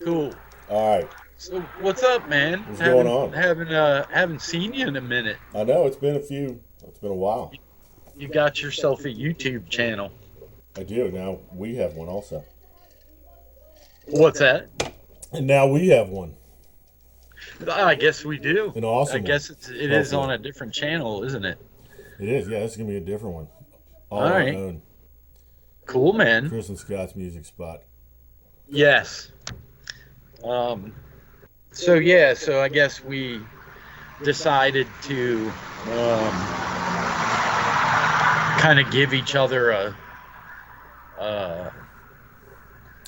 Cool. All right. So what's up, man? What's going Haven't on? haven't uh haven't seen you in a minute. I know it's been a while. You got yourself a YouTube channel. I do. Now we have one also. What's that? And now we have one. I guess we do. An awesome I guess one. it is on Hopefully. a different channel, isn't it? It is. Yeah, this is going to be a different one. All All our right. own. Cool, man. Chris and Scott's music spot. Yes. So I guess we decided to kind of give each other a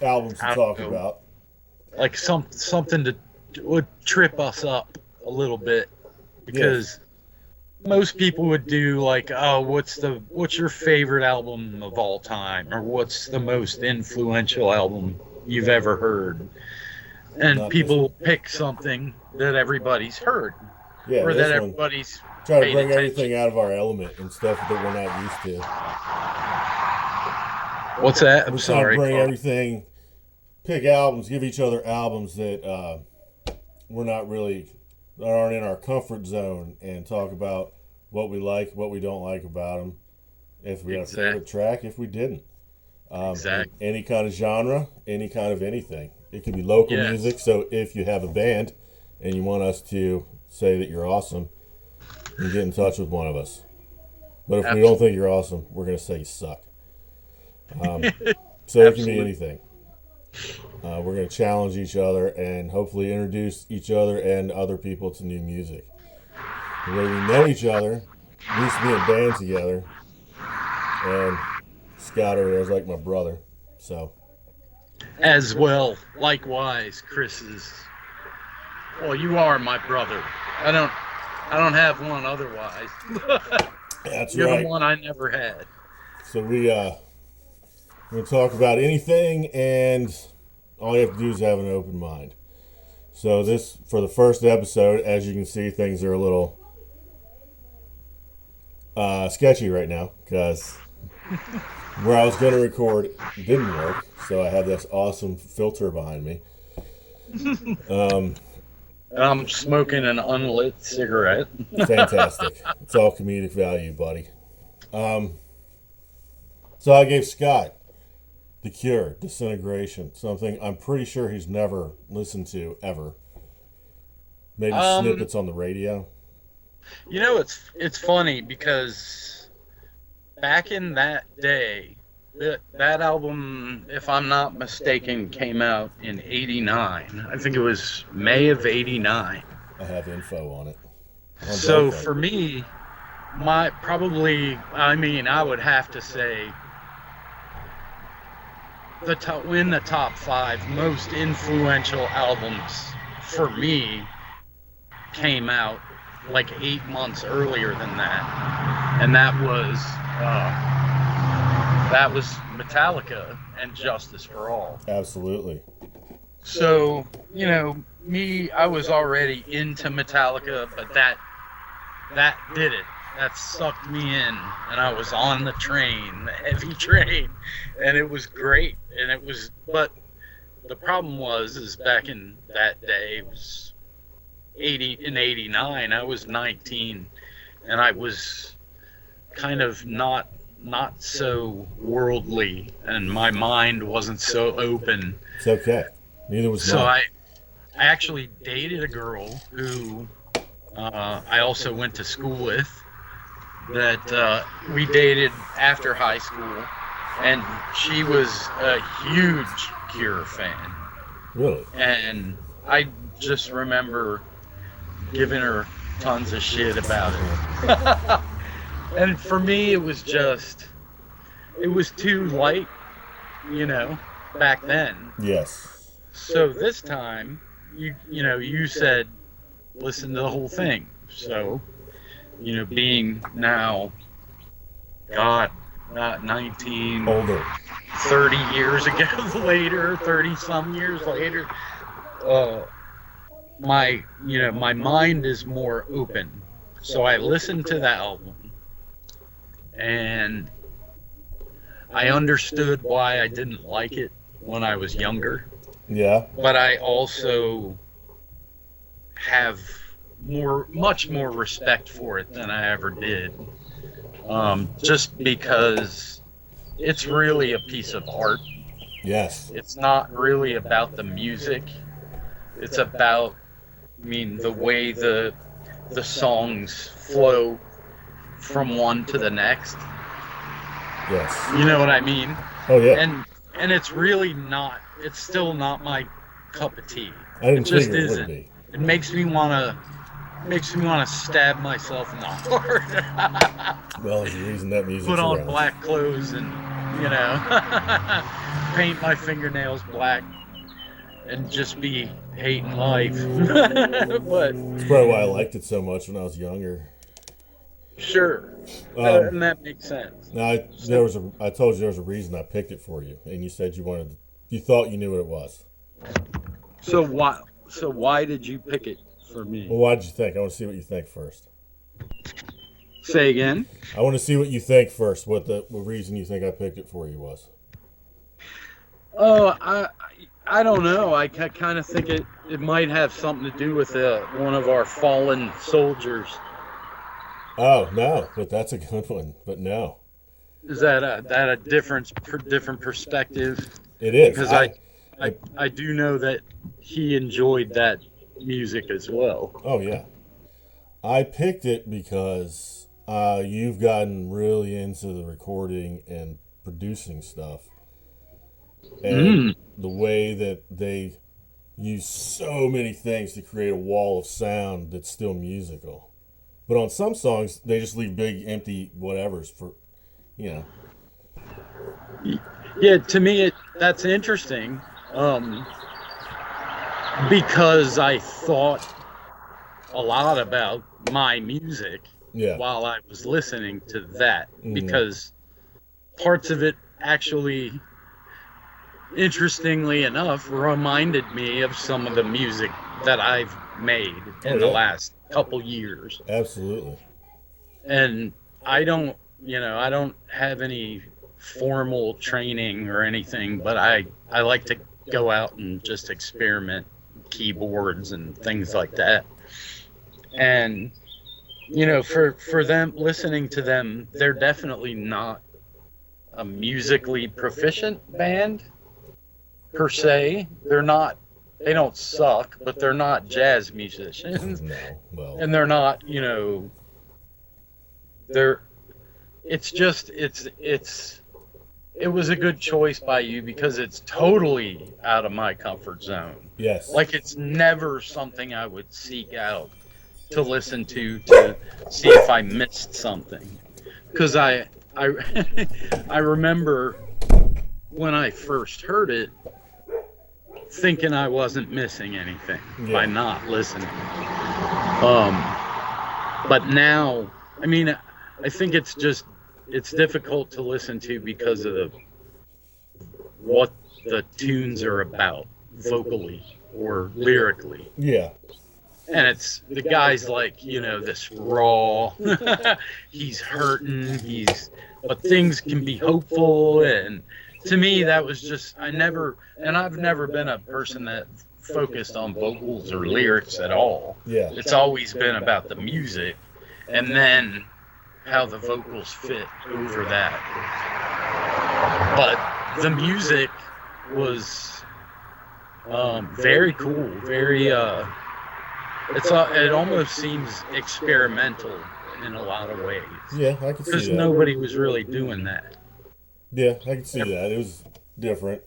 Albums to I talk don't know, about. like something to would trip us up a little bit because most people would do like, oh, what's your favorite album of all time, or what's the most influential album you've ever heard, and Not people pick something that everybody's heard Yeah, or that this one. everybody's Try to paid bring attention. everything out of our element and stuff that we're not used to. What's that? I'm We're trying to sorry. bring Carl. everything, pick albums, give each other albums that we're not really, that aren't in our comfort zone, and talk about what we like, what we don't like about them. If we had a favorite Exactly. track, if we didn't. Exactly. Any kind of genre, any kind of anything. It could be local Yes. music, so if you have a band and you want us to say that you're awesome, you get in touch with one of us. But if we don't think you're awesome, we're going to say you suck. So it can be Absolutely. anything. We're going to challenge each other and hopefully introduce each other and other people to new music. The way we know each other, we used to be in bands together, and Scott over there is like my brother. So, As well, likewise, Chris is. Well, you are my brother. I don't have one otherwise. that's You're right. the one I never had. So we're going to talk about anything, and all you have to do is have an open mind. So this, for the first episode, as you can see, things are a little sketchy right now, because where I was going to record didn't work, so I have this awesome filter behind me. And I'm smoking an unlit cigarette. Fantastic. It's all comedic value, buddy. So I gave Scott The Cure, Disintegration, something I'm pretty sure he's never listened to ever. Maybe snippets on the radio. You know, it's funny because back in that day, that album, if I'm not mistaken, came out in '89. I think it was May of '89. I have info on it. On So both of for them. me, I would have to say in the top 5 most influential albums for me came out like 8 months earlier than that, and that was Metallica and Justice for All. Absolutely. So, you know, I was already into Metallica, but that did it. That sucked me in, and I was on the train, the heavy train, and it was great. But the problem is back in that day, it was in '89, I was 19, and I was kind of not so worldly, and my mind wasn't so open. It's okay. Neither was So mine. I actually dated a girl who I also went to school with, that we dated after high school, and she was a huge Cure fan. Really? And I just remember giving her tons of shit about it. And for me, it was too light, back then. Yes. So this time, you said, listen to the whole thing. So, being now, God, not 19, Older. 30 years ago later, 30 some years later, my mind is more open. So I listened to the album, and I understood why I didn't like it when I was younger. Yeah. but I also have much more respect for it than I ever did. Just because it's really a piece of art. Yes. It's not really about the music. It's about, I mean, the way the songs flow from one to the next. Yes. You know what I mean? Oh yeah. And it's really not. It's still not my cup of tea. I It didn't just figure it would isn't. be. It makes me want to stab myself in the heart. Well, there's a reason that music's Put on around. black clothes and, you know, paint my fingernails black and just be hating life. But It's probably why I liked it so much when I was younger. sure, Um, and that makes sense. now So, I told you there was a reason I picked it for you, and you said you thought you knew what it was. so why did you pick it for me? Well, why did you think? I want to see what you think first. Say again. I want to see what you think first. What reason you think I picked it for you was? Oh, I don't know. I kind of think it might have something to do with one of our fallen soldiers. Oh no, but that's a good one. But no, Is that a different perspective? it is. Because I do know that he enjoyed that music as well. Oh yeah, I picked it because you've gotten really into the recording and producing stuff, and Mm. the way that they use so many things to create a wall of sound that's still musical. But on some songs, they just leave big empty whatevers for, you know. Yeah, to me that's interesting. Um, because I thought a lot about my music Yeah. while I was listening to that, Mhm. because parts of it actually, interestingly enough, reminded me of some of the music that I've made Oh in the yeah. last couple years. Absolutely. And I don't have any formal training or anything, but I like to go out and just experiment keyboards and things like that. And for them, listening to them, they're definitely not a musically proficient band per se. They don't suck, but they're not jazz musicians. No. Well. And they're not, they're it's just it was a good choice by you because it's totally out of my comfort zone. Yes. Like, it's never something I would seek out to listen to see if I missed something. Because I I remember when I first heard it, thinking I wasn't missing anything by Yeah. not listening. Um, but now, I mean, I think it's difficult to listen to because of what the tunes are about vocally or lyrically. Yeah. And it's the guy's like, this raw, he's hurting, but things can be hopeful. And to me, that was just, I've never been a person that focused on vocals or lyrics at all. Yeah. It's always been about the music and then how the vocals fit over that. But the music was very cool, very it almost seems experimental in a lot of ways Yeah. I can see because that. nobody was really doing that. Yeah. I can see that. It was different.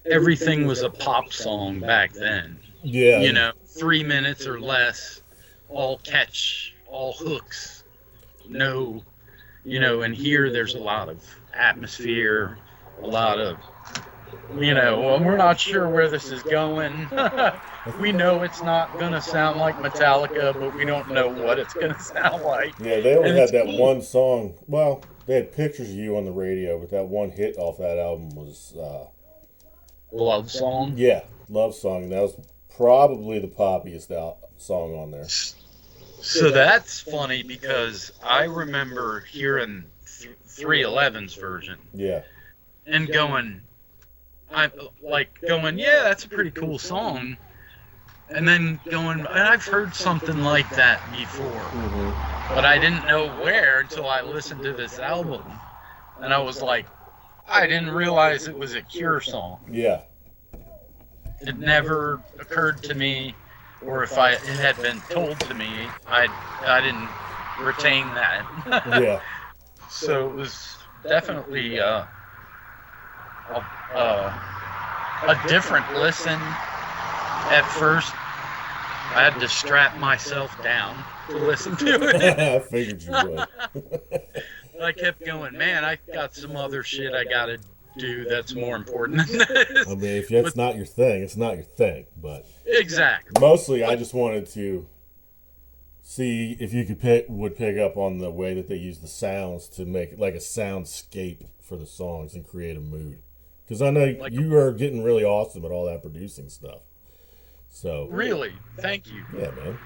Everything was a pop song back then. Yeah. 3 minutes or less, all hooks. No, and here there's a lot of atmosphere, a lot of, well, we're not sure where this is going. We know it's not going to sound like Metallica, but we don't know what it's going to sound like. Yeah. They only And had it's that cool. one song. Well, they had pictures of you on the radio, but that one hit off that album was, Love song. yeah, Love Song. And that was probably the poppiest song on there. So that's funny because I remember hearing 311's version Yeah. and going, I'm like going, yeah, that's a pretty cool song. And then going, I've heard something like that before. Mm-hmm. But I didn't know where until I listened to this album. And I was like, I didn't realize it was a Cure song. Yeah. It never occurred to me, or if it had been told to me, I didn't retain that. Yeah. So it was definitely a different listen at first. I had to strap myself down to listen to it. I figured you would. I kept going, man, I got some other shit I gotta do that's more important than this. I mean, if that's not your thing, it's not your thing. But exactly. Mostly, I just wanted to see if you could pick up on the way that they use the sounds to make it like a soundscape for the songs and create a mood. Because I know you are getting really awesome at all that producing stuff. So really, thank you. Yeah, man.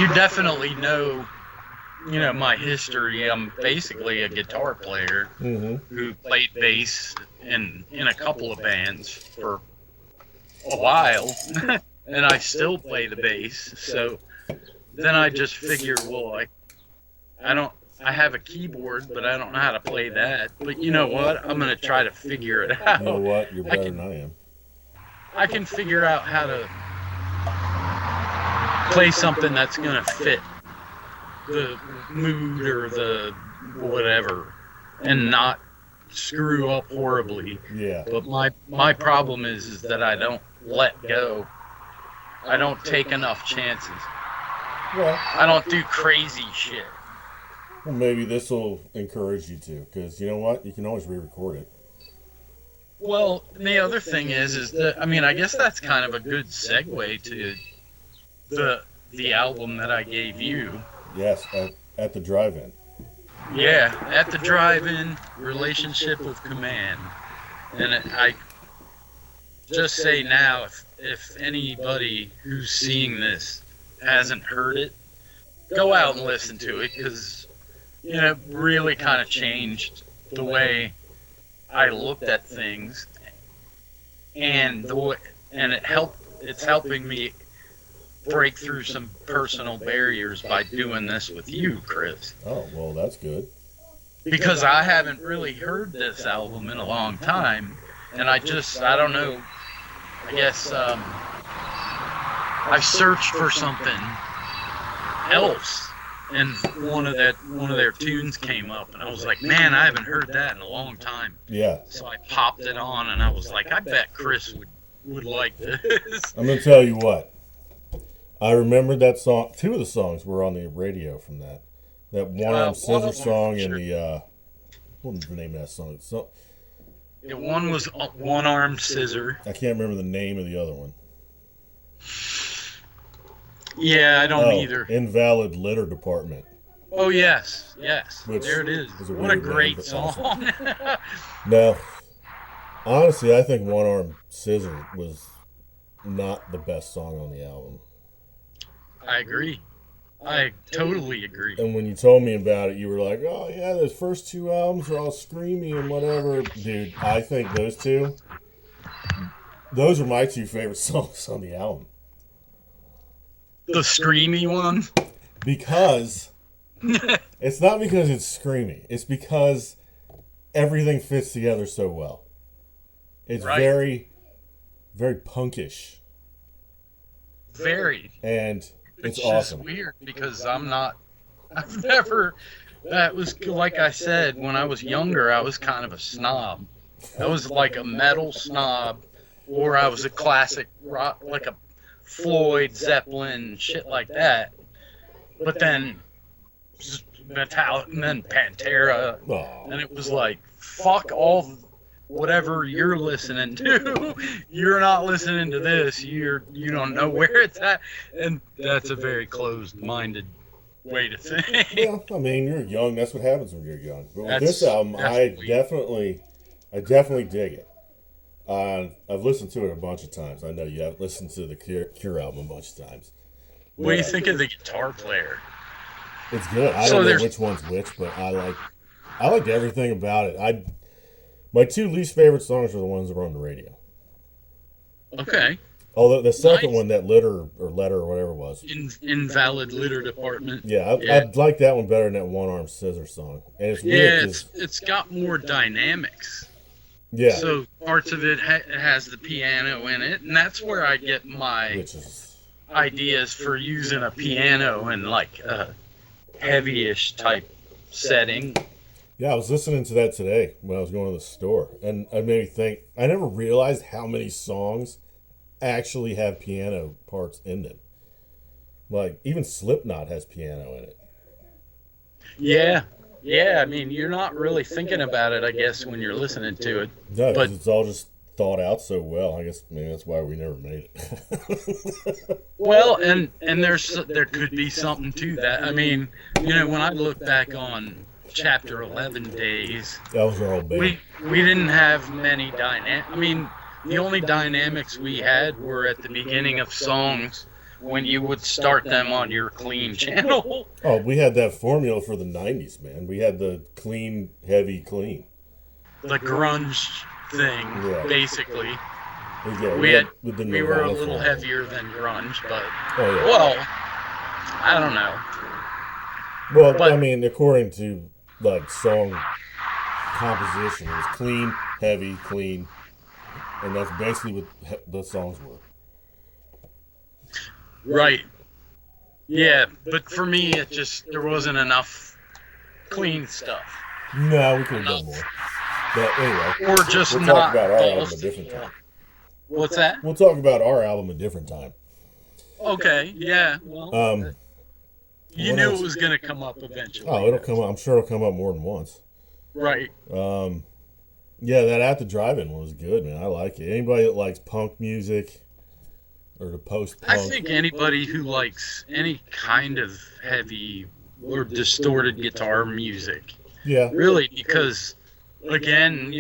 You definitely know, my history. I'm basically a guitar player who played bass in a couple of bands for a while, and I still play the bass. So then I just figured, well, I have a keyboard, but I don't know how to play that. But you know what? I'm gonna try to figure it out. You know what? You're better than I am. I can figure out how to play something that's going to fit the mood or the whatever and not screw up horribly. Yeah. But my problem is that I don't let go. I don't take enough chances. Well, I don't do crazy shit. Well, maybe this will encourage you to, because you know what? You can always re-record it. Well, the other thing is that, I guess that's kind of a good segue to the album that I gave you. Yes, at the drive-in. Yeah, at the drive-in, Relationship with Command. And I just say now, if anybody who's seeing this hasn't heard it, go out and listen to it, because, it really kind of changed the way I looked at things, and it's helping me break through some personal barriers by doing this with you, Chris. Oh, well, that's good. Because I haven't really heard this album in a long time, and I don't know, I guess I searched for something else, and one of their tunes came up, and I was like, man, I haven't heard that in a long time. Yeah. So I popped it on, and I was like, I bet Chris would like this. I'm gonna tell you what. I remember that song. 2 of the songs were on the radio from that. That One Arm Scissor song and the what was the name of that song? One was One Arm Scissor. I can't remember the name of the other one. Yeah, I don't either. Invalid Litter Department. Oh, yes. Which there it is. What a great song. Awesome. No, honestly, I think One Arm Scissor was not the best song on the album. I agree. I totally agree. And when you told me about it, you were like, oh, yeah, those first 2 albums are all screamy and whatever. Dude, I think those are my 2 favorite songs on the album. The screamy one? Because it's not because it's screamy. It's because everything fits together so well. It's very, very punkish. Very. And it's It's awesome. just weird because that was, like I said, when I was younger, I was kind of a snob. I was like a metal snob, or I was a classic rock, like a Floyd, Zeppelin, shit like that. But then Metallica, and then Pantera, and it was like, fuck all whatever you're listening to. You're not listening to this. You don't know where it's at, and that's a very closed-minded way to think. Well, I mean, you're young. That's what happens when you're young. But with this album, I definitely dig it. I've listened to it a bunch of times. I know you have listened to the Cure album a bunch of times. What do you think of the guitar player? It's good. I don't know which one's which, but I liked everything about it. My two least favorite songs are the ones that were on the radio. Okay. Although the second Nice. one, that letter or whatever it was. Invalid litter department. Yeah, Yeah. I like that one better than that One Arm Scissor song. And it's weird Yeah, because it's got more dynamics. yeah, So parts of it has the piano in it, and that's where I get my which is ideas for using a piano in like a heavy-ish type setting. yeah. I was listening to that today when I was going to the store, and it made me think. I never realized how many songs actually have piano parts in them. Like even Slipknot has piano in it. Yeah, yeah. I mean, you're not really thinking about it, I guess, when you're listening to it. No, But because it's all just thought out so well. I guess maybe that's why we never made it. well, and there could be something to that. I mean, when I look back on Chapter 11 days, That was our old band. we didn't have many I mean, the only dynamics we had were at the beginning of songs when you would start them on your clean channel. Oh, we had that formula for the '90s, man. We had the clean, heavy, clean. The grunge thing, Yeah. basically. Yeah, We were a little heavier than grunge, but Oh yeah. well, I don't know. Well, but- I mean, according to like song composition, it was clean, heavy, clean, and that's basically what the songs were. Right. Yeah, but for me, there wasn't enough clean stuff. No, we could have done more. But anyway, Or just we'll not talk about our album balls a to different the wall. time. What's that? We'll talk about our album a different time. Okay, yeah. Well, you what knew else? it was going to come up eventually. Oh, it'll come up. I'm sure it'll come up more than once. Right. Yeah, that At the Drive-In one was good, man. I like it. Anybody that likes punk music or the post-punk. I think anybody who likes any kind of heavy or distorted guitar music, Yeah. really, because, again,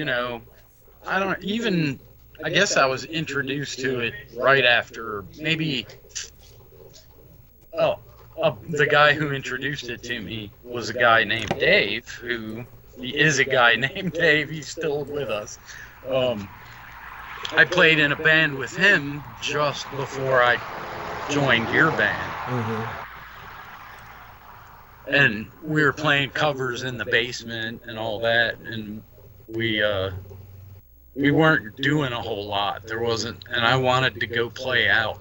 I guess I was introduced to it right after, maybe, the guy who introduced it to me was a guy named Dave, he is a guy named Dave, he's still with us. I played in a band with him just before I joined your band. Mm-hmm. And we were playing covers in the basement and all that, and we weren't doing a whole lot. There wasn't, and I wanted to go play out,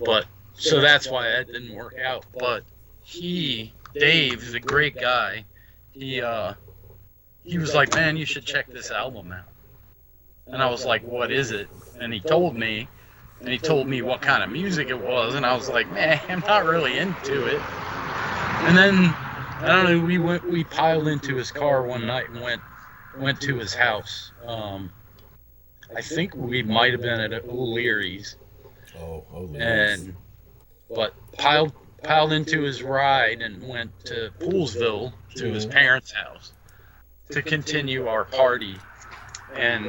but so that's why that didn't work out. But Dave is a great guy. He was like, man, you should check this album out. And I was like, what is it? And he told me what kind of music it was, and I was like, man, I'm not really into it. And then, I don't know, we piled into his car one night and went to his house. I think we might have been at O'Leary's. Oh, O'Leary's. But piled into his ride and went to Poolsville to his parents' house to continue our party. And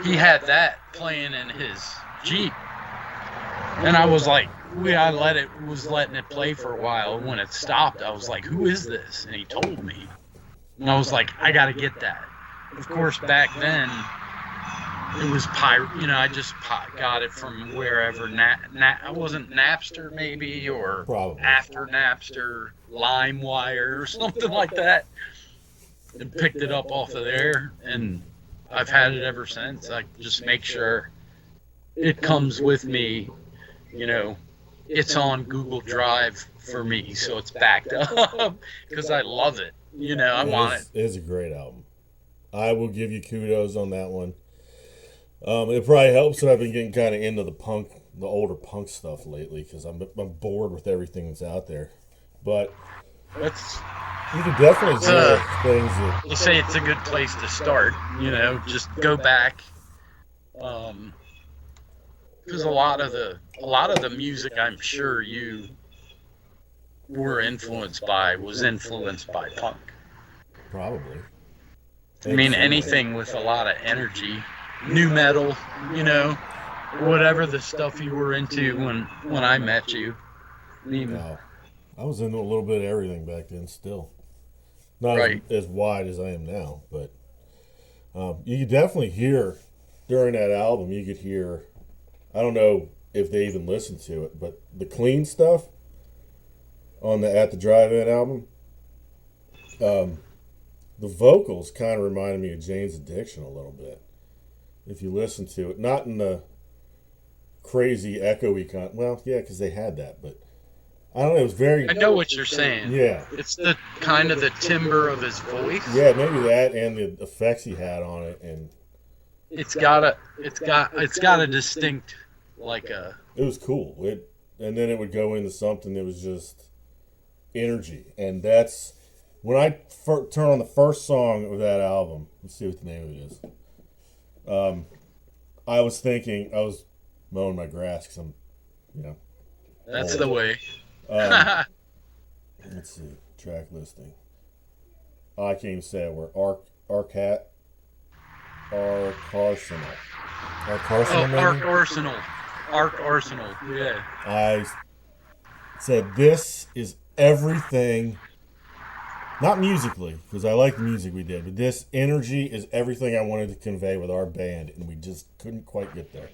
he had that playing in his Jeep. And I was like, was letting it play for a while. And when it stopped, I was like, who is this? And he told me. And I was like, I got to get that. Of course, back then, it was pirate. I just got it from wherever. I wasn't Napster, maybe, or Probably. after Napster, LimeWire, or something like that. And picked it up off of there. And I've had it ever since. I just make sure it comes with me. It's on Google Drive for me, so it's backed up because I love it. I want it. It is a great album. I will give you kudos on that one. It probably helps that I've been getting kind of into the older punk stuff lately because I'm bored with everything that's out there. But you can definitely hear things that You say it's a good place to start. Just go back. Because a lot of the music I'm sure you were influenced by was influenced by punk. probably. I mean, anything with a lot of energy, new metal, whatever the stuff you were into when I met you. I mean, Wow. I was into a little bit of everything back then still. Not Right. as wide as I am now, but You could definitely hear during that album. You could hear. I don't know if they even listened to it, but the clean stuff on the At the Drive-In album, the vocals kind of reminded me of Jane's Addiction a little bit. If you listen to it, not in the crazy echoey kind. Well, yeah, because they had that, but I don't know. It was very. I know what you're saying. Yeah. It's the kind of the timbre of his voice. Yeah, maybe that and the effects he had on it, and it's got a distinct like a. It was cool. And then it would go into something that was just energy, and that's when I turn on the first song of that album. Let's see what the name of it is. I was mowing my grass because I'm, That's old. the way. Let's see, track listing. I can't even say it. We're Arsenal. Ark Arsenal. Yeah. I said this is everything. Not musically, because I like the music we did, but this energy is everything I wanted to convey with our band, and we just couldn't quite get there.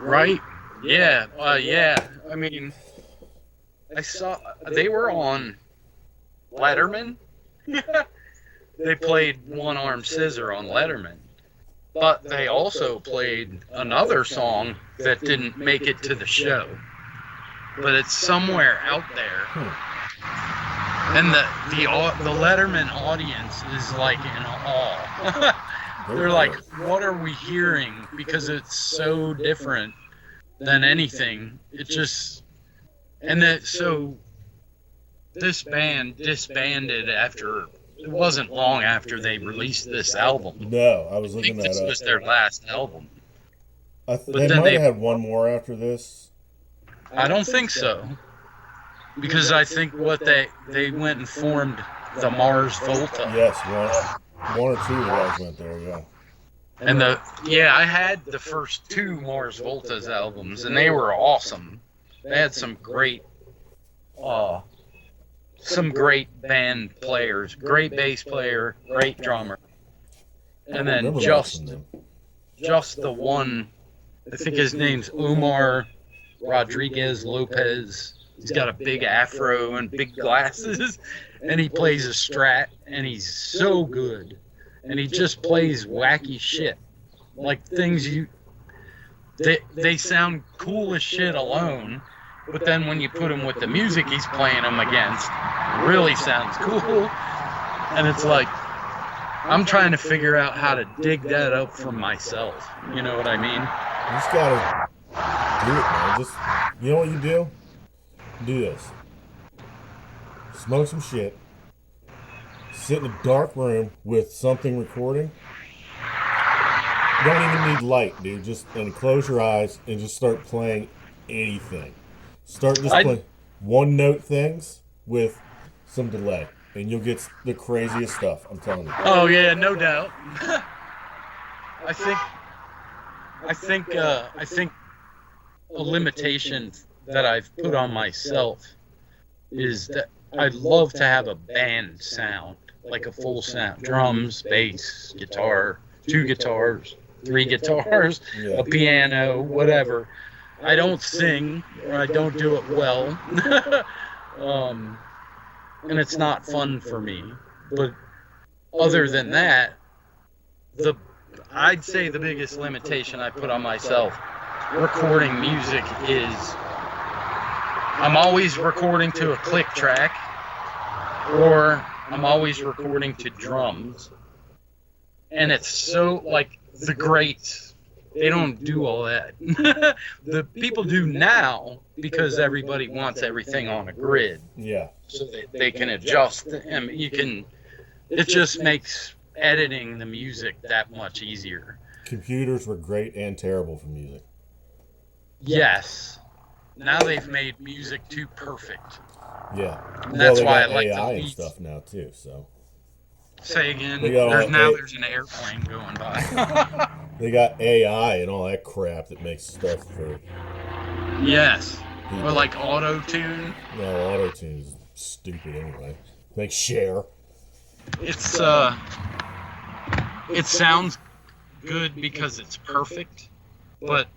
Right? Yeah. Yeah. I mean, I saw they were on Letterman. They played One Arm Scissor on Letterman, but they also played another song that didn't make it to the show, but it's somewhere out there. And the Letterman audience is like in awe. They're like, what are we hearing? Because it's so different than anything. It just, so this band disbanded after, it wasn't long after they released this album. No, I was looking that up. This was their last album. They might have had one more after this. I don't think so. Because I think they went and formed the Mars Volta. Yes, one or two of guys went there, yeah. And I had the first two Mars Volta's albums, and they were awesome. They had some great band players, great bass player, great drummer, and then just the one. I think his name's Omar Rodriguez Lopez. He's got a big afro and big glasses, and he plays a Strat, and he's so good. And he just plays wacky shit, like things they sound cool as shit alone, but then when you put them with the music he's playing them against, it really sounds cool. And it's like, I'm trying to figure out how to dig that up for myself. You know what I mean? You just gotta do it, man. Just, you know what you do? Do this. Smoke some shit. Sit in a dark room with something recording. Don't even need light, dude. Just close your eyes and just start playing anything. Start just playing one-note things with some delay, and you'll get the craziest stuff. I'm telling you. Oh yeah, no doubt. I think a limitation that I've put on myself is that I'd love to have a band sound, like a full sound, drums, bass, guitar, 2 guitars, 3 guitars, a piano, whatever. I don't sing, or I don't do it well, and it's not fun for me. But other than that, I'd say the biggest limitation I put on myself recording music is I'm always recording to a click track, or I'm always recording to drums. And it's so, like, the greats, they don't do all that. The people do now because everybody wants everything on a grid. Yeah. So they can adjust, and it just makes editing the music that much easier. Computers were great and terrible for music. Yes. Now they've made music too perfect. Yeah. And that's why I like like AI the and beats. stuff now too. So. Say again. There's an airplane going by. They got AI and all that crap that makes stuff for. Yes. people. Or like auto-tune. No, auto-tune's stupid anyway. Like Cher. It's it sounds good because it's perfect, but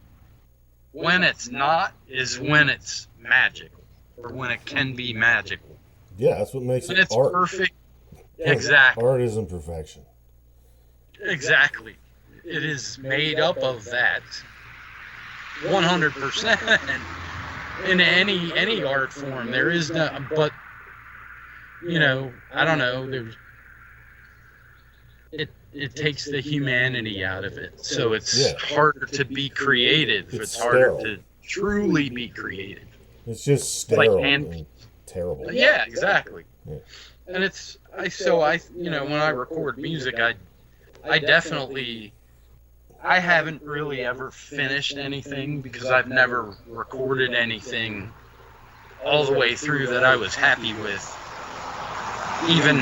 when it's not is when it's magical, or when it can be magical. Yeah, that's what makes When it it's art. perfect, exactly. Art isn't perfection. Exactly. It is made up of that 100%. In any art form, there is no, but I don't know. It takes the humanity out of it, so it's harder to be creative. It's harder to truly be creative. It's just sterile and terrible. Yeah, exactly. Yeah. And when I record music, I definitely, I haven't really ever finished anything because I've never recorded anything all the way through that I was happy with, even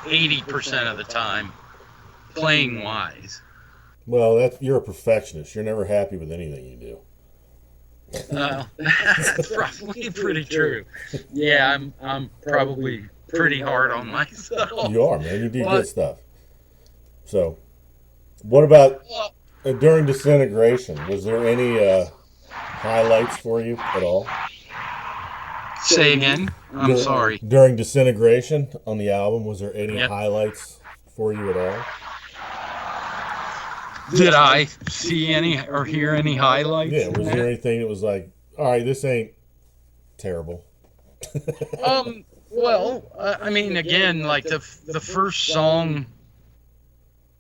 80% of the time, playing wise. Well, you're a perfectionist. You're never happy with anything you do. That's probably pretty true. Yeah, I'm probably pretty hard on myself. You are, man. You do good stuff. So, what about during Disintegration? Was there any highlights for you at all? Say again? I'm sorry. During Disintegration on the album, was there any highlights for you at all? Did I see any or hear any highlights? Yeah, was there anything that was like, all right, this ain't terrible? Well, I mean, again, like the first song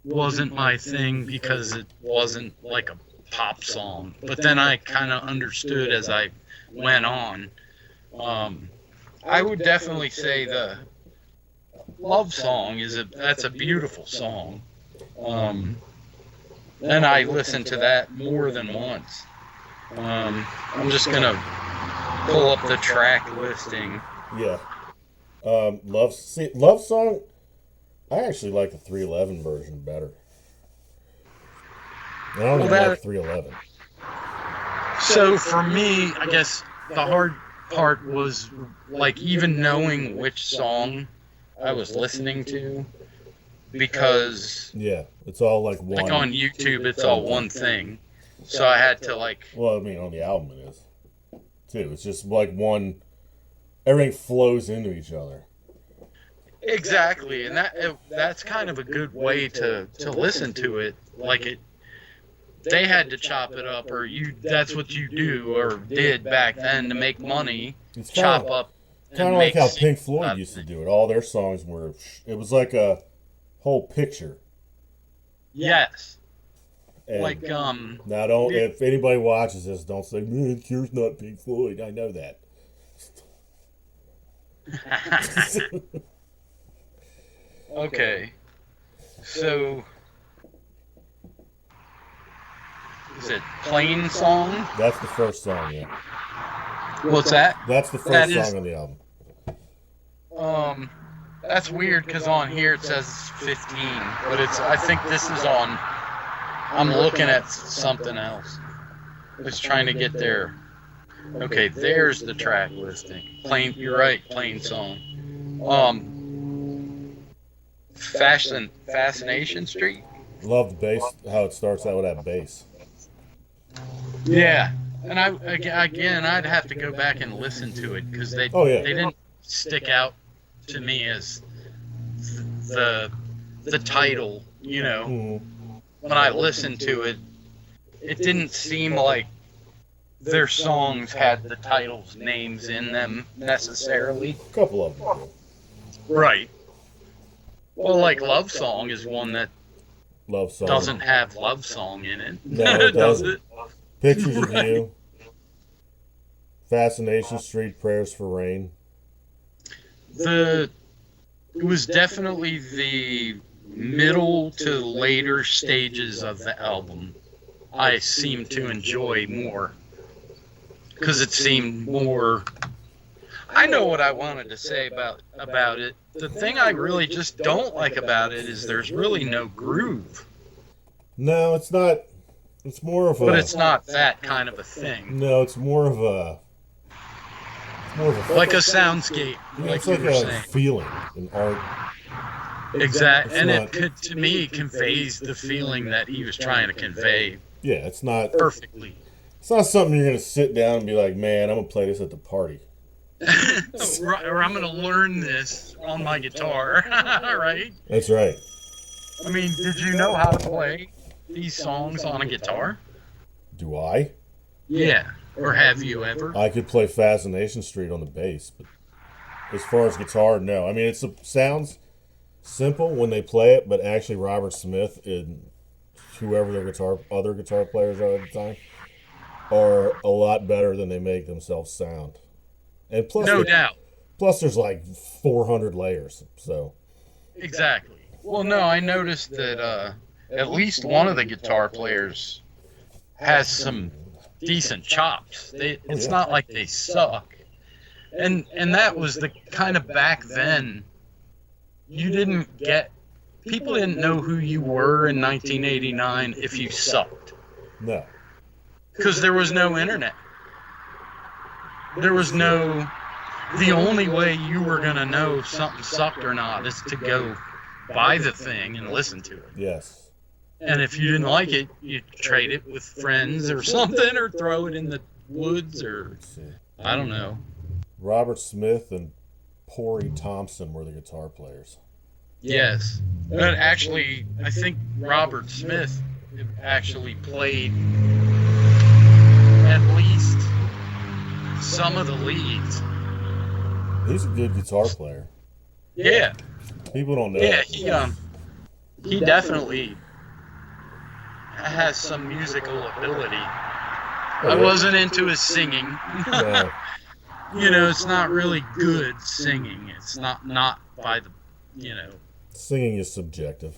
wasn't my thing because it wasn't like a pop song. But then I kind of understood as I went on. I would definitely say the Love Song that's a beautiful song. And I listened to that more than once. I'm just gonna pull up the track listing. Yeah. Love Song. I actually like the 311 version better. I don't even like 311. So for me, I guess the hard part was like even knowing which song I was listening to, because it's all like one. Like on YouTube, it's all one thing. So I had to like. Well, I mean, on the album it is too. It's just like one. Everything flows into each other. Exactly, and that's kind of a good way to listen to it. Like they had to chop it up, or that's what you do or did back then to make money. It's chop up. Kind of like how Pink Floyd used to do it. All their songs it was like a whole picture. Yes. And like if anybody watches this, don't say, "Man, Cure's not Pink Floyd." I know that. Okay. So is it Plain Song? That's the first song, yeah. What's that? That's the first song on the album. That's weird because on here it says 15, but I think this is on. I'm looking at something else. I was trying to get there. Okay, there's the track listing. You're right, Plain Song. Fascination Street. Love the bass, how it starts out with that bass. Yeah, and I'd have to go back and listen to it because they didn't stick out to me as the title. Mm-hmm. When I listened to it, it didn't seem like their songs had the titles' names in them necessarily. A couple of them. Right. Well, like Love Song is one that doesn't have Love Song in it. No, it does it? Pictures of You. Fascination Street, Prayers for Rain. It was definitely the middle to later stages of the album I seemed to enjoy more. Because it seemed more. I know what I wanted to say about it. The thing I really just don't like about it is there's really no groove. No, it's not. It's more of a. But it's not that kind of a thing. No, it's more of a. Like a soundscape. Yeah, it's like a feeling in art. Exactly, and it could, to me, conveys the feeling that he was trying to convey. Yeah, it's not perfectly. It's not something you're gonna sit down and be like, man, I'm gonna play this at the party. Or I'm gonna learn this on my guitar, right? That's right. I mean, did you know how to play these songs on a guitar? Do I? Yeah. Or have you ever? I could play Fascination Street on the bass, but as far as guitar, no. I mean, it sounds simple when they play it, but actually Robert Smith and whoever their other guitar players are at the time are a lot better than they make themselves sound. And plus, no doubt. Plus, there's like 400 layers, so. Exactly. Well, no, I noticed that at least one of the guitar players has some decent chops. It's not like they suck. And that was the kind of back then. People didn't know who you were in 1989 if you sucked. No. Because there was no internet. The only way you were going to know if something sucked or not is to go buy the thing and listen to it. Yes. And if you didn't like it, you'd trade it with friends or something, or throw it in the woods, or I don't know. Robert Smith and Pori Thompson were the guitar players. Yes. But actually, I think Robert Smith actually played at least some of the leads. He's a good guitar player. Yeah. People don't know. Yeah, he definitely has some musical ability. I wasn't into his singing. No. It's not really good singing. It's not by the, Singing is subjective.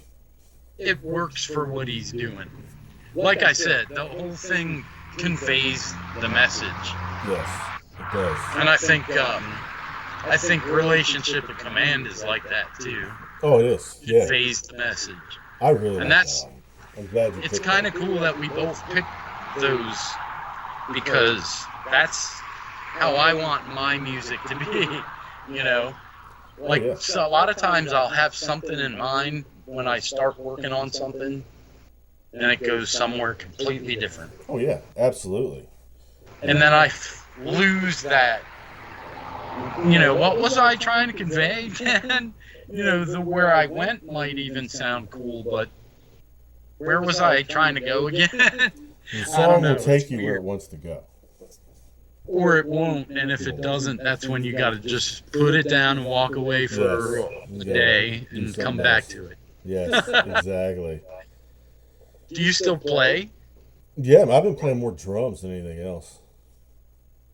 It works for what he's doing. Like I said, the whole thing conveys the message. Yes, it does. And I think Relationship of Command is like that too. Oh, it is. It conveys the message. I really and like that's that. I'm glad you it's kind of cool that we both picked those, because that's how I want my music to be. So a lot of times I'll have something in mind when I start working on something, and it goes somewhere completely different. Oh yeah, absolutely. And then I lose that. What was I trying to convey? And where I went might even sound cool, but where was I trying to go again? The song will take you where it wants to go. Or it won't, and if it doesn't, that's when you got to just put it down and walk away for a day and come back to it. Yes, exactly. Do you still play? Yeah, I've been playing more drums than anything else.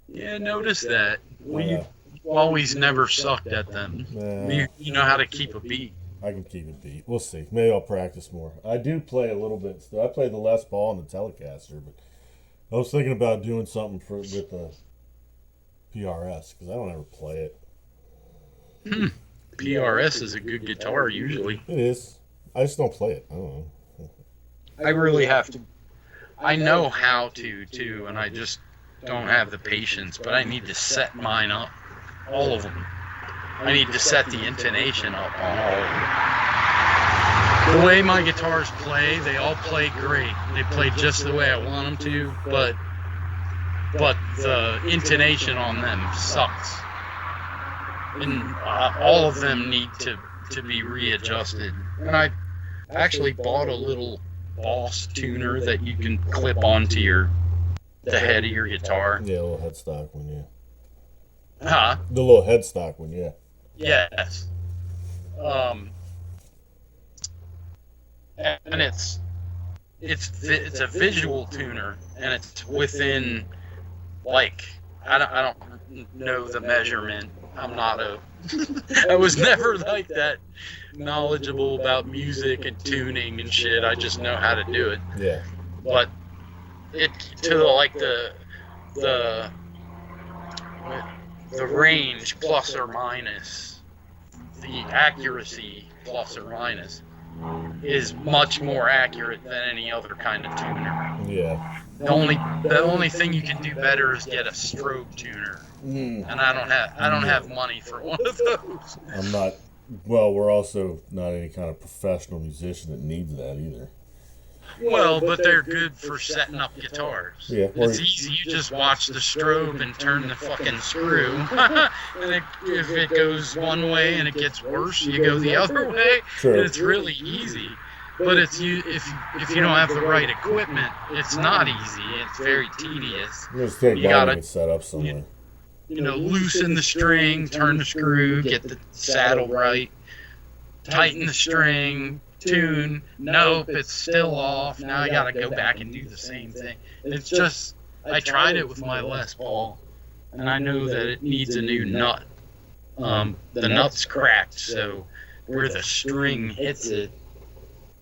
Yeah, notice that. We always never sucked at them. You know how to keep a beat. I can keep a beat. We'll see. Maybe I'll practice more. I do play a little bit still. I play the Les Paul and the Telecaster, but I was thinking about doing something with the PRS because I don't ever play it. PRS is a good guitar usually. It is. I just don't play it. I don't know. I really have to. I know how to too, and I just don't have the patience. But I need to set mine up, all of them. I need to set the intonation up on all of them. The way my guitars play, they all play great. They play just the way I want them to, but the intonation on them sucks. And all of them need to be readjusted. And I actually bought a little Boss tuner that you can clip onto the head of your guitar. Yeah, a little headstock one, yeah. Huh? The little headstock one, yeah. Yes. And it's a visual tuner, and it's within, like, I don't know the measurement. I was never like that knowledgeable about music and tuning and shit. I just know how to do it. Yeah. But the range plus or minus, the accuracy plus or minus is much more accurate than any other kind of tuner. Yeah. The only thing you can do better is get a strobe tuner. And I don't have money for one of those. I'm not Well, we're also not any kind of professional musician that needs that either. Well, but they're good for setting up guitars. Yeah, It's easy. You just watch the strobe and turn the fucking screw. If it goes one way and it gets worse, you go the other way. True. And it's really easy. But if you don't have the right equipment, it's not easy. It's very tedious. Just take You gotta and set up somewhere. Loosen the string, turn the screw, get the saddle right, tighten the string, tune. Nope, it's still off. Now I gotta go back and do the same thing. It's just, I tried it with my Les Paul, and I know that it needs a new nut. The nut's cracked, so where the string hits it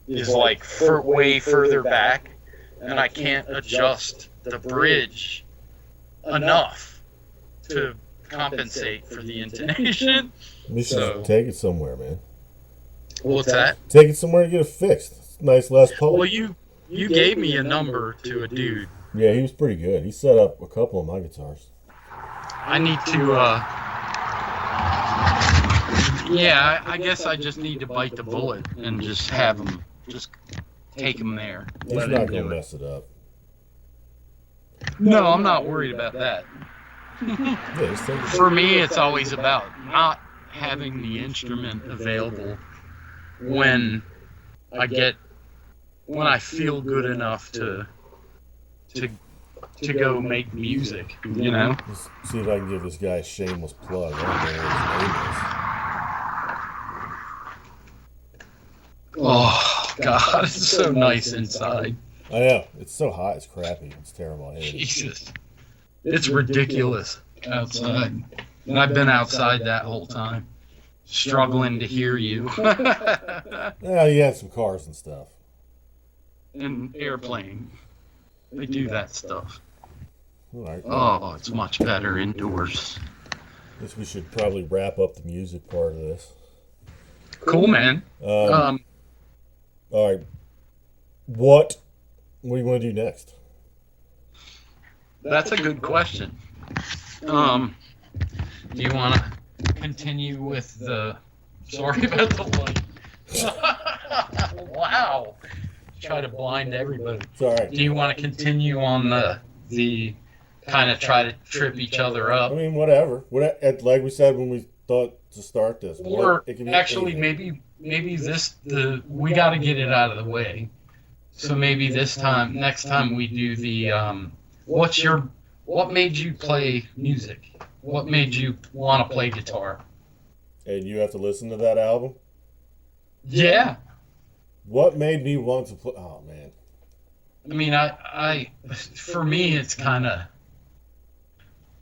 is like way further back, and I can't adjust the bridge enough to compensate for the intonation. You should take it somewhere, man. What's that? Take it somewhere to get it fixed. It's a nice Les Paul. Well, you gave me a number to a dude. Yeah, he was pretty good. He set up a couple of my guitars. I need to, I guess I just need to bite the bullet and just have him, just take him there. He's not going to mess it up. No, I'm not worried about that. For me, it's always about not having the instrument available when I feel good enough to go make music, Let's see if I can give this guy a shameless plug. I don't know what his name is. Oh God, it's so nice inside. I know. It's so hot. It's crappy. It's terrible. I hate it. Jesus. It's ridiculous outside. And I've been outside that whole time, struggling to hear you. Yeah, you had some cars and stuff. And airplane. They do that stuff. All right. Oh, it's much better indoors. Guess we should probably wrap up the music part of this. Cool, man. All right. What do you want to do next? That's a good question. Do you want to continue with the... Sorry about the light. Wow. Try to blind everybody. It's all right. Do you want to continue on the kind of try to trip each other up? I mean, whatever. Like we said when we thought to start this. Or actually, maybe we got to get it out of the way. So maybe next time we do the what made you play music? What made you want to play guitar? And you have to listen to that album? Yeah. What made me want to play? Oh man. I mean, for me, it's kind of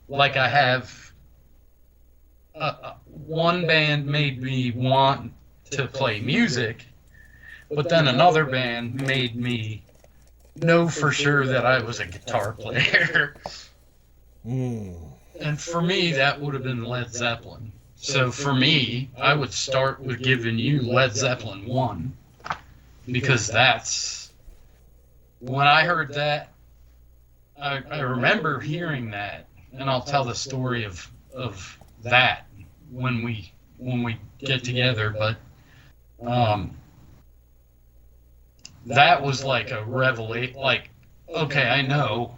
like I have one band made me want to play music, but then another band made me know for sure that I was a guitar player. And for me, that would have been Led Zeppelin. So for me, I would start with giving you Led Zeppelin 1. Because that's... When I heard that, I remember hearing that. And I'll tell the story of that when we get together. But that was like a revelation. Like, okay, I know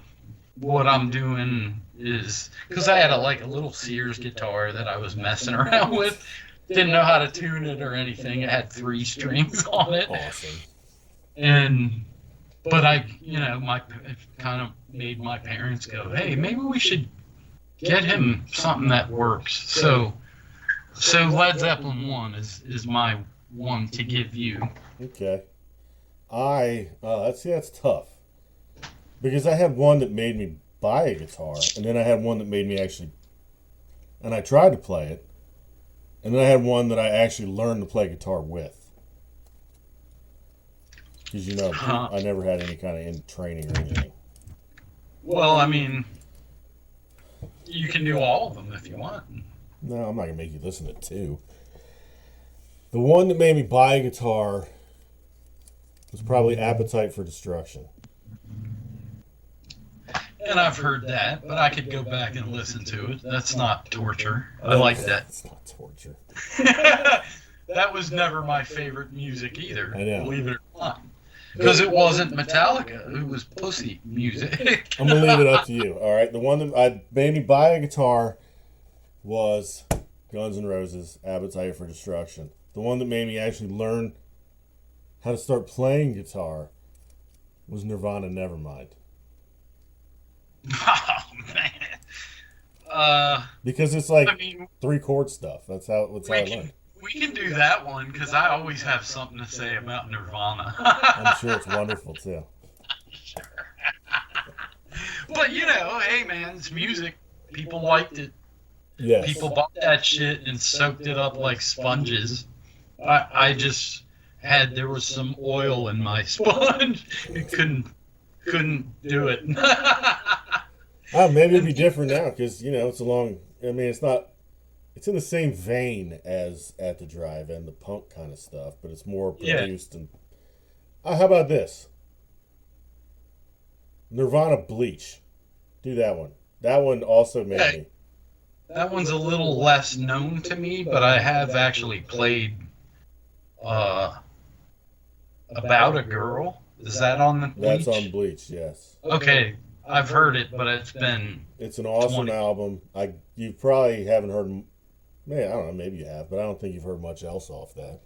what I'm doing is... Because I had a little Sears guitar that I was messing around with. Didn't know how to tune it or anything. It had 3 strings on it. Awesome. But it kind of made my parents go, hey, maybe we should get him something that works. So Led Zeppelin 1 is my one to give you. Okay. That's tough. Because I had one that made me buy a guitar, and then I had one that made me and I tried to play it, and then I had one that I actually learned to play guitar with. Because, I never had any kind of training or anything. Well, I mean, you can do all of them if you want. No, I'm not going to make you listen to 2. The one that made me buy a guitar was probably Appetite for Destruction. And I've heard that, but I could go back and listen to it. That's not torture. I like that. It's not torture. that was never my favorite music either. I know. Believe it or not. Because it wasn't Metallica. It was pussy music. I'm gonna leave it up to you. All right. The one that made me buy a guitar was Guns N' Roses, Appetite for Destruction. The one that made me actually learn how to start playing guitar was Nirvana Nevermind. Oh, man. Because it's like I mean, 3-chord stuff. That's how I learned. we can do that one because I always have something to say about Nirvana. I'm sure it's wonderful too. Sure. But hey man, it's music. People liked it. Yes. People bought that shit and soaked it up like sponges. I just there was some oil in my sponge. You couldn't do it. Maybe it'd be different now because it's it's in the same vein as At the Drive and the punk kind of stuff, but it's more produced. And how about this? Nirvana Bleach. Do that one. That one also made me. That one's a little less known to me, but I have actually played About a Girl. Is that on the Bleach? That's on Bleach, yes. Okay, I've heard it, but it's an awesome album. You probably haven't heard. Man, I don't know. Maybe you have, but I don't think you've heard much else off that.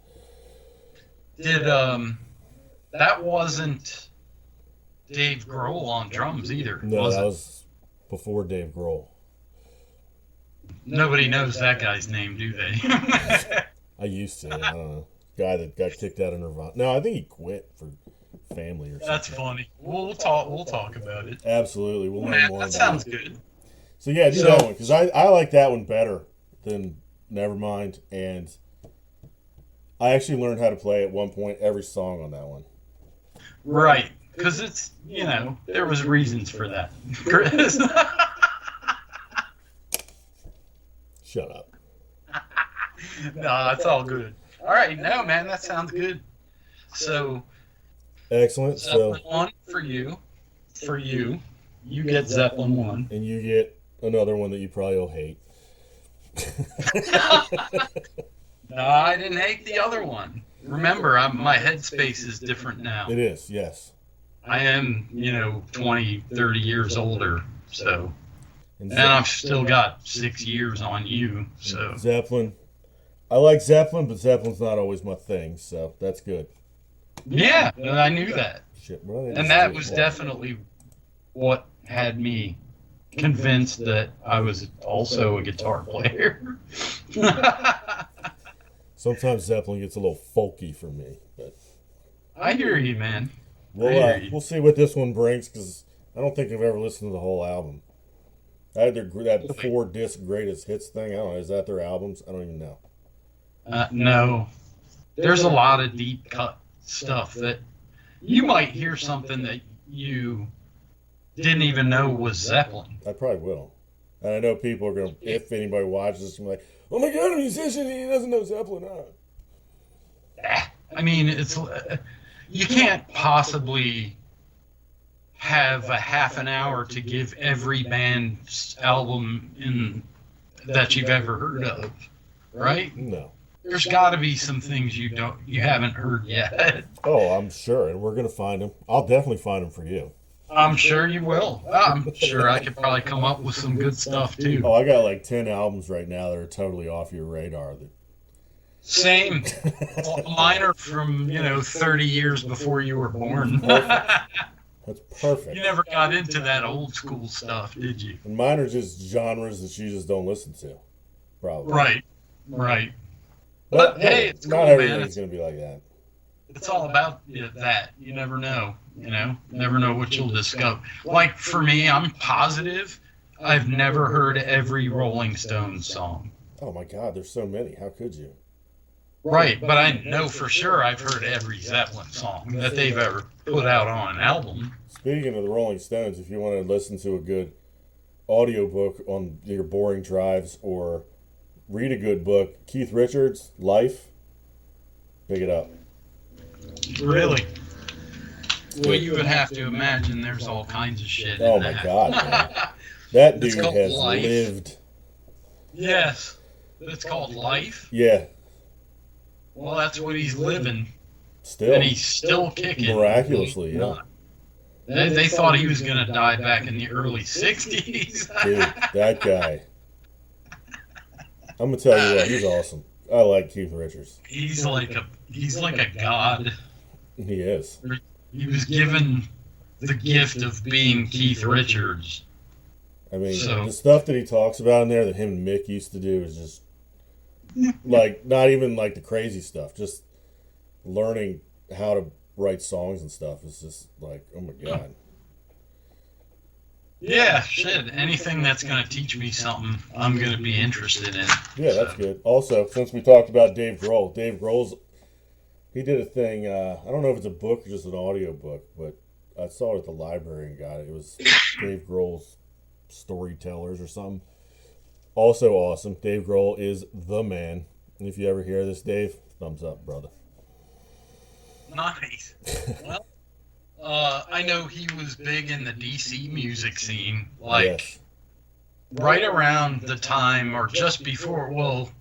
That wasn't Dave Grohl on drums either? No, that was before Dave Grohl. Nobody knows that guy's name, do they? I used to. I don't know. Guy that got kicked out of Nirvana. No, I think he quit for family or something. That's funny. We'll talk about it. Absolutely. We'll learn more about it. That sounds good. So yeah, do that one because I like that one better than Nevermind, and I actually learned how to play at one point every song on that one. Right, because it's there was reasons for that, Chris. Shut up. No, that's all good. All right, no man, that sounds good. So excellent. Zeppelin 1 for you. For you get Zeppelin 1, and you get another one that you probably will hate. No, I didn't hate the other one. Remember, my headspace is different now. It is, yes. I am, 20, 30 years older, so. And I've still got 6 years on you, so. Zeppelin. I like Zeppelin, but Zeppelin's not always my thing, so that's good. Yeah, I knew that. Shit, and that was definitely what had me convinced that I was also a guitar player. Sometimes Zeppelin gets a little folky for me, but I hear you, man. We'll see what this one brings because I don't think I've ever listened to the whole album. I had that 4-disc greatest hits thing. I don't know. Is that their albums? I don't even know. No. There's a lot of deep cut stuff that you might hear something that you didn't even know was Zeppelin. I probably will. And I know people are going to, if anybody watches this, be like, oh my God, a musician, he doesn't know Zeppelin. I mean, you can't possibly have a half an hour to give every band's album that you've ever heard of, right? No. There's got to be some things you haven't heard yet. Oh, I'm sure, and we're going to find them. I'll definitely find them for you. I'm sure you will. I'm sure I could probably come up with some good stuff too. Oh, I got like 10 albums right now that are totally off your radar. Same. Mine are from 30 years before you were born. That's perfect. You never got into that old school stuff, did you? And mine are just genres that you just don't listen to, probably. Right. But hey, it's not cool, everything's going to be like that. It's all about that. You never know. Never know what you'll discover. Like for me, I'm positive I've never heard every Rolling Stones song. Oh my God, there's so many. How could you? Right, but I know for sure I've heard every Zeppelin song that they've ever put out on an album. Speaking of the Rolling Stones, if you want to listen to a good audiobook on your boring drives or read a good book, Keith Richards' Life, pick it up. Really? Well, you would have to imagine there's all kinds of shit in my God, man. That dude has lived. Yes. It's called Life? Yeah. Well, that's what he's living, Still, and he's still kicking. miraculously, yeah. They thought he was going to die back in the early 60s. Dude, that guy. I'm gonna tell you what, he's awesome. I like Keith Richards. He's like a god. He is. He was given the gift of being Keith Richards. I mean, the stuff that he talks about in there that him and Mick used to do is just like not even like the crazy stuff. Just learning how to write songs and stuff is just like, oh my god. Yeah, shit. Anything that's going to teach me something, I'm going to be interested in. Yeah, that's good. Also, since we talked about Dave Grohl's, he did a thing. I don't know if it's a book or just an audio book, but I saw it at the library and got it. It was Dave Grohl's Storytellers or something. Also awesome. Dave Grohl is the man. And if you ever hear this, Dave, thumbs up, brother. Nice. Well, I know he was big in the DC music scene, like Yes. right around the time or just before. Well,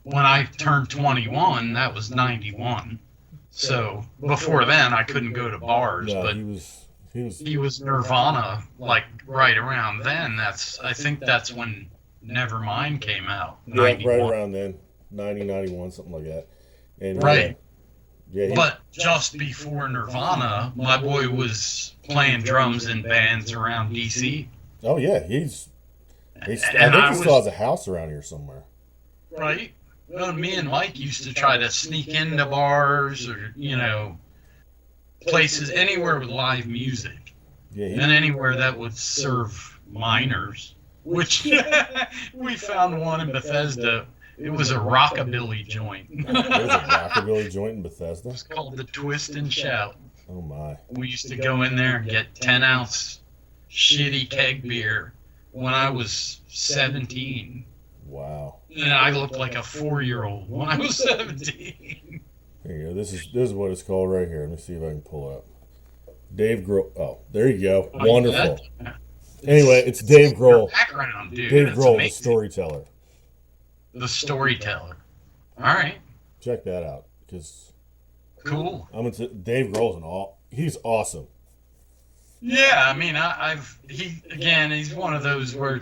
when I turned 21, that was 91. So before then, I couldn't go to bars, No, but he was Nirvana, like right around then. I think that's when Nevermind came out. yeah, 91. right around then, 90, 91, something like that. And Right. yeah, But just before Nirvana, my boy was playing drums in bands around DC. oh yeah, he's I And think I he was, still has a house around here somewhere. right? Well, me and Mike used to try to sneak into bars or, places, anywhere with live music. Yeah, And anywhere that would serve minors, which we found one in Bethesda. It was a rockabilly joint. there's a rockabilly joint in Bethesda. It's called the Twist and Shout. Oh my. We used to go in there and get 10-ounce shitty keg beer when I was 17. Wow. And I looked like a 4-year-old when I was 17. There you go. This is what it's called right here. Let me see if I can pull it up. Dave Grohl. Oh, there you go. Wonderful. Anyway, it's Dave Grohl. Background, dude. Dave It's Grohl, the amazing. storyteller. The storyteller. All right. Check that out, because Cool. Dave Grohl's he's awesome. Yeah, I mean, he's one of those where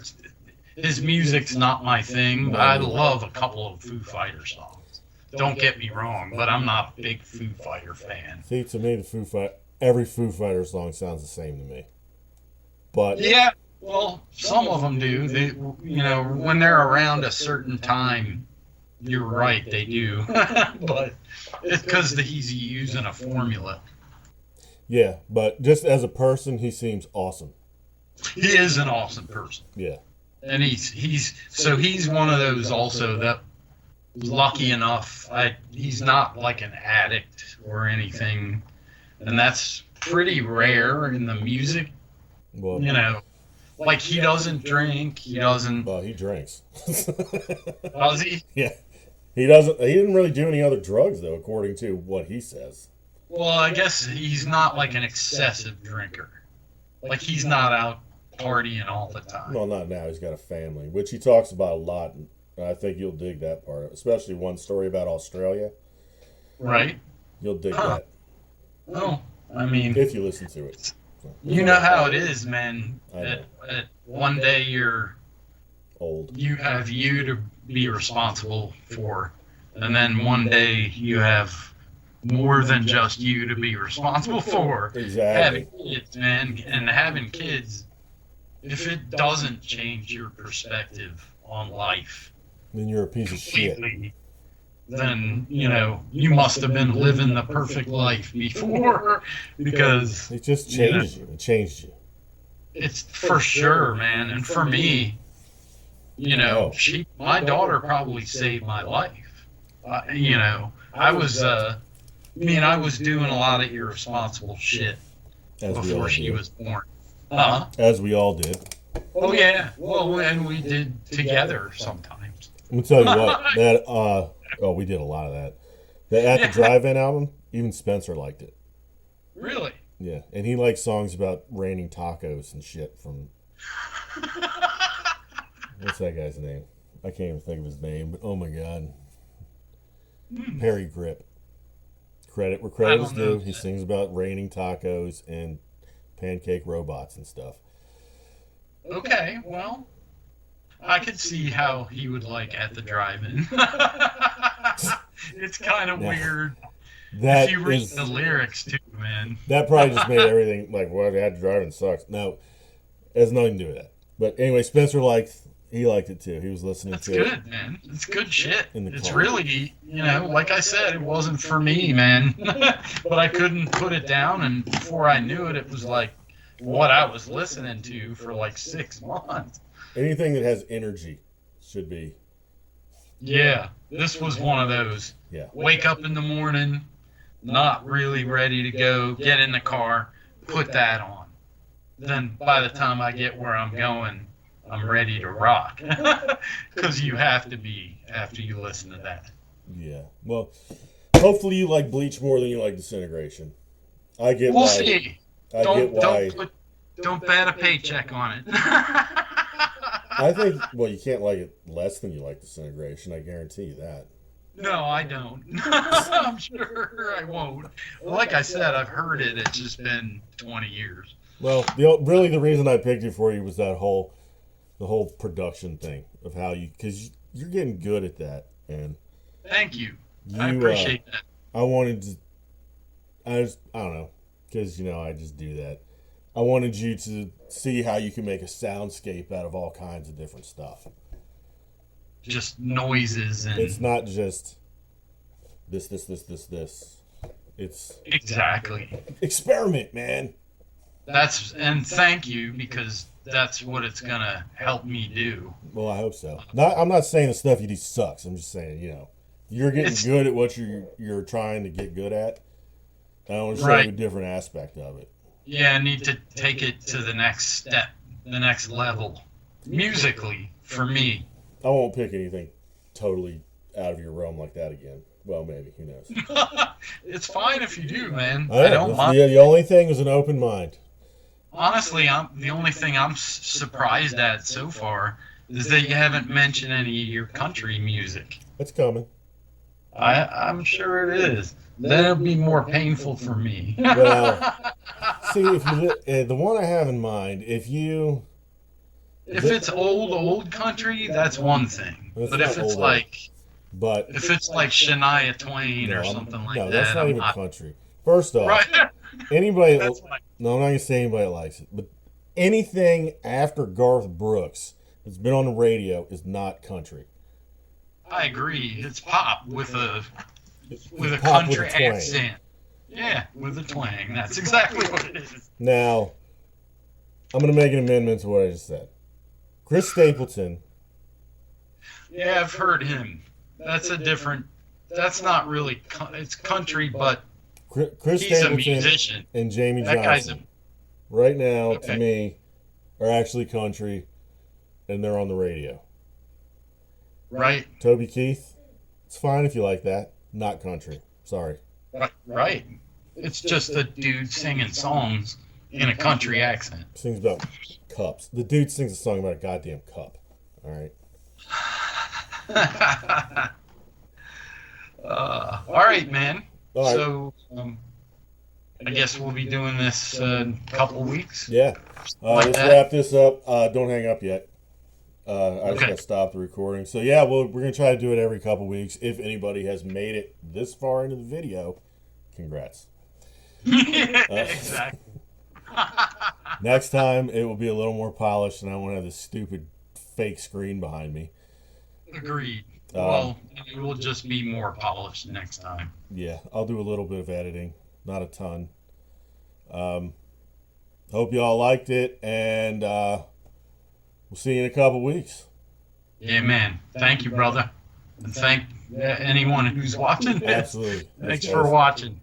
his music's not my thing, but I love a couple of Foo Fighter songs. Don't get me wrong, but I'm not a big Foo Fighter fan. See, to me, every Foo Fighter song sounds the same to me. But Yeah, well, some of them do. They, when they're around a certain time, you're right, they do. But it's because he's using a formula. yeah, but just as a person, he seems awesome. He is an awesome person. Yeah. And he's one of those also that was lucky enough. He's not like an addict or anything, and that's pretty rare in the music. Well, Like he doesn't drink. He doesn't. well, he drinks. Does he? Yeah. He doesn't. He didn't really do any other drugs, though, according to what he says. Well, I guess he's not like an excessive drinker. Like he's not out partying all the time. Well, not now. He's got a family, which he talks about a lot. And I think you'll dig that part, especially one story about Australia. Right? You'll dig that Well, I mean, if you listen to it. So, you know how it is, man. I know. At one day Old. you have you to be responsible for, and then one day you have more than just you to be responsible for. Exactly. Having kids, man, and having kids, if it doesn't change your perspective on life Then you're a piece of shit. completely, then you must have been living the perfect life before, because It just changes you. It changed you. it's for sure, man. And for me, Oh. my daughter probably saved my life. I was doing a lot of irresponsible shit As we all before she did. was born. Uh-huh. As we all did. Oh yeah. Well, and we did together sometimes. I'm gonna tell you what. We did a lot of that. The At the Drive-In album, even Spencer liked it. Really? Yeah, and he likes songs about raining tacos and shit from. What's that guy's name? I can't even think of his name, but oh my god. Perry Grip. Credit where credit is due. He sings about raining tacos and pancake robots and stuff. Okay, well, I could see how he would like At the Drive-In. It's kind of weird. If you read the lyrics too, man. That probably just made everything like, well, At the Drive-In sucks. No, it has nothing to do with that. But anyway, Spencer liked it too. He was listening That's to it. That's good, man. It's good shit. It's car. really, like I said, it wasn't for me, man. But I couldn't put it down, and before I knew it, it was like what I was listening to for like 6 months. Anything that has energy should be. Yeah, this was one of those. Yeah. Wake up in the morning, not really ready to go, get in the car, put that on. Then by the time I get where I'm going, I'm ready to rock. Because you have to be after you listen to that. Yeah. Well, hopefully you like Bleach more than you like Disintegration. I get We'll why. see. Don't bet a paycheck on it. I think, well, you can't like it less than you like Disintegration. I guarantee you that. No, I don't. I'm sure I won't. Like I said, I've heard it. It's just been 20 years. Well, really the reason I picked it for you was the whole production thing of how because you're getting good at that. And thank you. I appreciate that. I don't know, because, I just do that. I wanted you to see how you can make a soundscape out of all kinds of different stuff. Just noises and... It's not just this. It's... Exactly. Experiment, man. And thank you, because that's what it's going to help me do. Well, I hope so. I'm not saying the stuff you do sucks. I'm just saying, you're getting good at what you're trying to get good at. I want to show you a different aspect of it. Yeah, I need to take it to the next step, the next level, musically, for me. I won't pick anything totally out of your realm like that again. Well, maybe. Who knows? It's fine if you do, man. I don't mind. Yeah, the only thing is an open mind. Honestly, the only thing I'm surprised at so far is that you haven't mentioned any of your country music. It's coming. I'm sure it is. That'll be more painful for me. Well, see, the one I have in mind, if it's old country, that's one thing. But if it's like Shania Twain or something like that, that's not even country. First off, right? Anybody, I'm not going to say anybody likes it, but anything after Garth Brooks that's been on the radio is not country. I agree. It's pop with a country accent. Yeah, with a twang. That's exactly what it is. Now, I'm going to make an amendment to what I just said. Chris Stapleton. Yeah, I've heard him. That's not really, it's country, but Chris he's Stapleton a musician. And Jamie Johnston, right now, to me, are actually country, and they're on the radio. Right. Toby Keith, it's fine if you like that. Not country. Sorry. Right. It's just a dude singing songs in a country accent. Sings about cups. The dude sings a song about a goddamn cup. All right. All right, man. All right. So, I guess we'll be doing this in a couple weeks. Yeah. Let's wrap this up. Don't hang up yet. I just got to stop the recording. So, yeah, we're going to try to do it every couple weeks. If anybody has made it this far into the video, congrats. Exactly. Next time, it will be a little more polished, and I won't have this stupid fake screen behind me. Agreed. Well, it will just be more polished next time. Yeah, I'll do a little bit of editing. Not a ton. Hope you all liked it, and we'll see you in a couple weeks. Yeah, man. Thank you, brother. And thank anyone who's watching this. Absolutely. Thanks for watching.